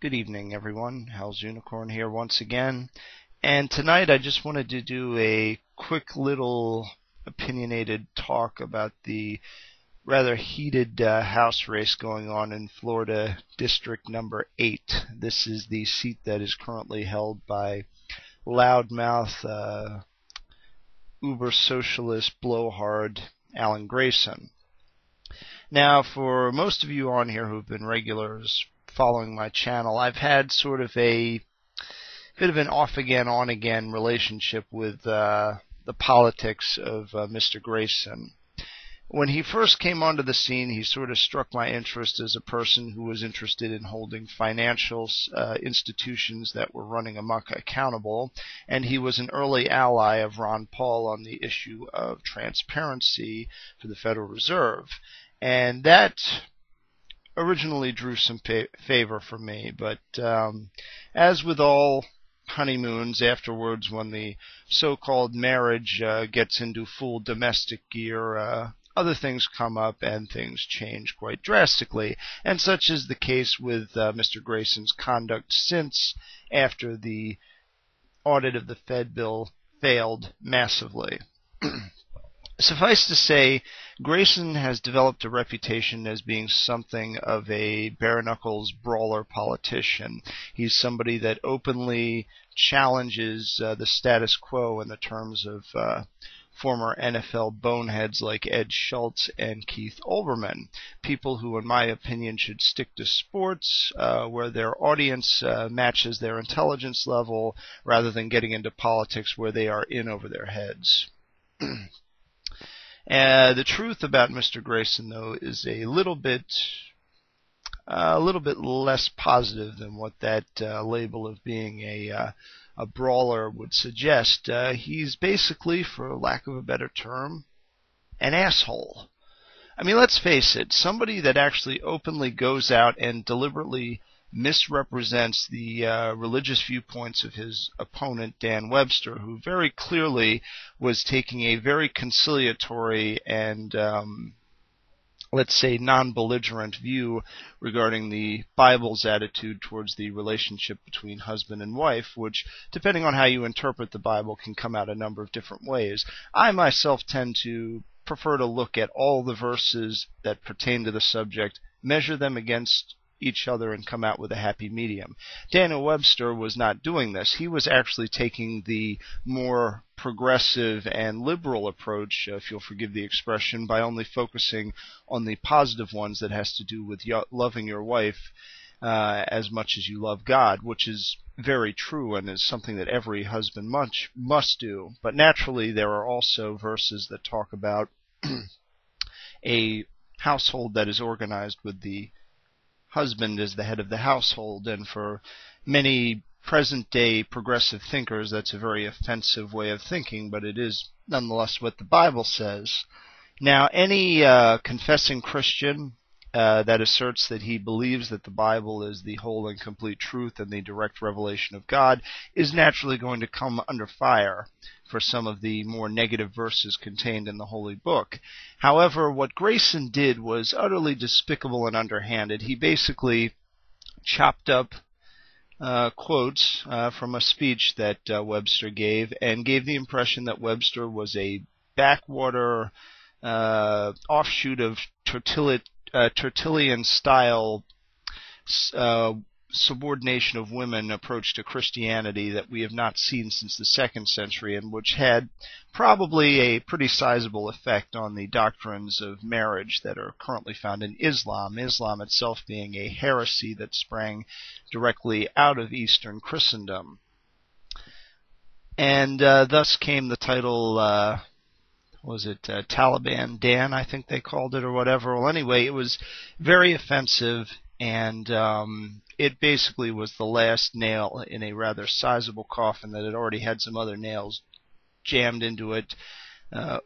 Good evening, everyone. Hell's Unicorn here once again. And tonight I just wanted to do a quick little opinionated talk about the rather heated House race going on in Florida District number 8. This is the seat that is currently held by loudmouth, uber-socialist, blowhard Alan Grayson. Now, for most of you on here who've been regulars following my channel, I've had sort of a bit of an off-again, on-again relationship with the politics of Mr. Grayson. When he first came onto the scene, he sort of struck my interest as a person who was interested in holding financial institutions that were running amok accountable, and he was an early ally of Ron Paul on the issue of transparency for the Federal Reserve. And that originally drew some favor for me, but as with all honeymoons, afterwards when the so-called marriage gets into full domestic gear, other things come up and things change quite drastically, and such is the case with Mr. Grayson's conduct since after the audit of the Fed bill failed massively. Suffice to say, Grayson has developed a reputation as being something of a bare-knuckles brawler politician. He's somebody that openly challenges the status quo in the terms of former NFL boneheads like Ed Schultz and Keith Olbermann, people who, in my opinion, should stick to sports where their audience matches their intelligence level rather than getting into politics where they are in over their heads. The truth about Mr. Grayson, though, is a little bit less positive than what that label of being a brawler would suggest. He's basically, for lack of a better term, an asshole. I mean, let's face it, somebody that actually openly goes out and deliberately misrepresents the religious viewpoints of his opponent, Dan Webster, who very clearly was taking a very conciliatory and, let's say, non-belligerent view regarding the Bible's attitude towards the relationship between husband and wife, which, depending on how you interpret the Bible, can come out a number of different ways. I myself tend to prefer to look at all the verses that pertain to the subject, measure them against each other, and come out with a happy medium. Daniel Webster was not doing this. He was actually taking the more progressive and liberal approach, if you'll forgive the expression, by only focusing on the positive ones that has to do with loving your wife as much as you love God, which is very true and is something that every husband must do. But naturally, there are also verses that talk about a household that is organized with the husband as the head of the household, and for many present-day progressive thinkers, that's a very offensive way of thinking, but it is nonetheless what the Bible says. Now, any confessing Christian that asserts that he believes that the Bible is the whole and complete truth and the direct revelation of God is naturally going to come under fire for some of the more negative verses contained in the Holy Book. However, what Grayson did was utterly despicable and underhanded. He basically chopped up quotes from a speech that Webster gave and gave the impression that Webster was a backwater offshoot of Tertullian-style subordination of women approach to Christianity that we have not seen since the 2nd century, and which had probably a pretty sizable effect on the doctrines of marriage that are currently found in Islam, Islam itself being a heresy that sprang directly out of Eastern Christendom. And thus came the title, Taliban Dan, I think they called it, or whatever. Well, anyway, it was very offensive, and it basically was the last nail in a rather sizable coffin that had already had some other nails jammed into it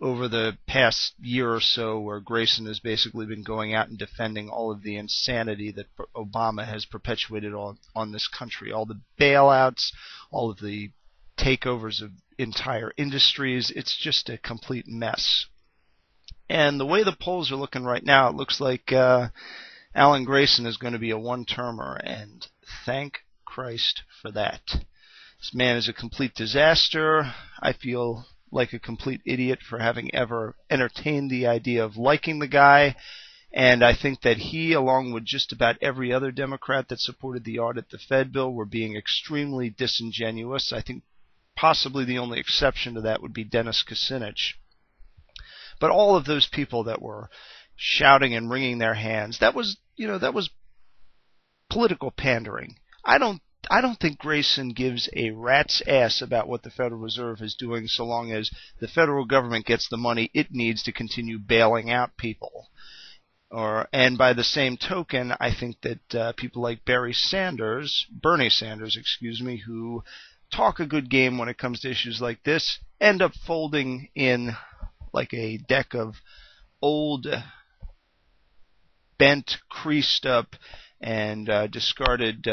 over the past year or so, where Grayson has basically been going out and defending all of the insanity that Obama has perpetuated on this country, all the bailouts, all of the takeovers of entire industries. It's just a complete mess. And the way the polls are looking right now, it looks like Alan Grayson is going to be a one-termer, and Thank Christ for that. This man is a complete disaster. I feel like a complete idiot for having ever entertained the idea of liking the guy. And I think that he, along with just about every other Democrat that supported the audit the Fed bill, were being extremely disingenuous. I think possibly the only exception to that would be Dennis Kucinich. But all of those people that were shouting and wringing their hands, that was political pandering. I don't think Grayson gives a rat's ass about what the Federal Reserve is doing so long as the federal government gets the money it needs to continue bailing out people. And by the same token, I think that people like Bernie Sanders, who talk a good game when it comes to issues like this, end up folding in like a deck of old, bent, creased up, and discarded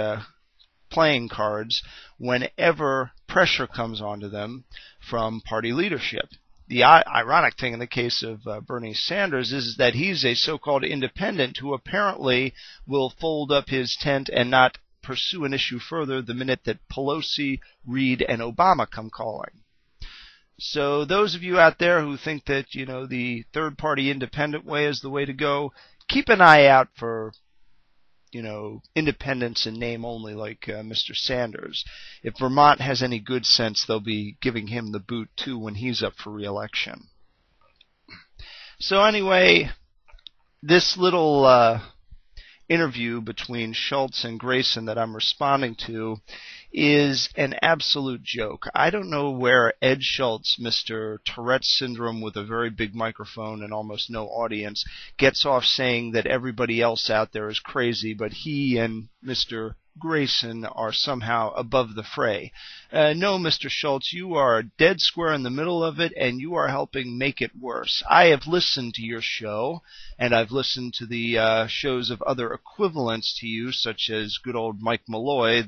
playing cards whenever pressure comes onto them from party leadership. The ironic thing in the case of Bernie Sanders is that he's a so-called independent who apparently will fold up his tent and not pursue an issue further the minute that Pelosi, Reid, and Obama come calling. So those of you out there who think that, the third-party independent way is the way to go, keep an eye out for independents in name only like Mr. Sanders. If Vermont has any good sense, they'll be giving him the boot too when he's up for re-election. So anyway, this little interview between Schultz and Grayson that I'm responding to is an absolute joke. I don't know where Ed Schultz, Mr. Tourette's syndrome with a very big microphone and almost no audience, gets off saying that everybody else out there is crazy, but he and Mr. Grayson are somehow above the fray. No, Mr. Schultz, you are dead square in the middle of it, and you are helping make it worse. I have listened to your show, and I've listened to the shows of other equivalents to you, such as good old Mike Malloy,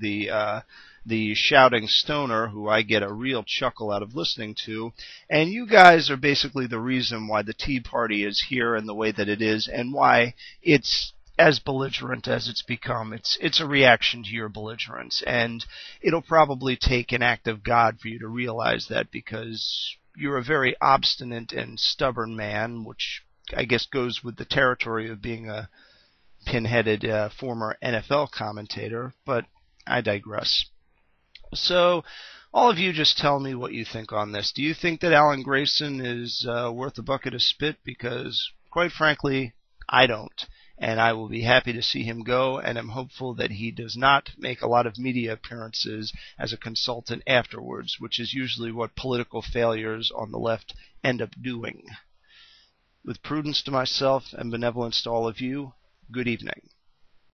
the shouting stoner, who I get a real chuckle out of listening to, and you guys are basically the reason why the Tea Party is here in the way that it is, and why it's as belligerent as it's become. It's a reaction to your belligerence, and it'll probably take an act of God for you to realize that, because you're a very obstinate and stubborn man, which I guess goes with the territory of being a pin-headed former NFL commentator, but I digress. So, all of you just tell me what you think on this. Do you think that Alan Grayson is worth a bucket of spit? Because, quite frankly, I don't. And I will be happy to see him go, and I'm hopeful that he does not make a lot of media appearances as a consultant afterwards, which is usually what political failures on the left end up doing. With prudence to myself and benevolence to all of you, good evening.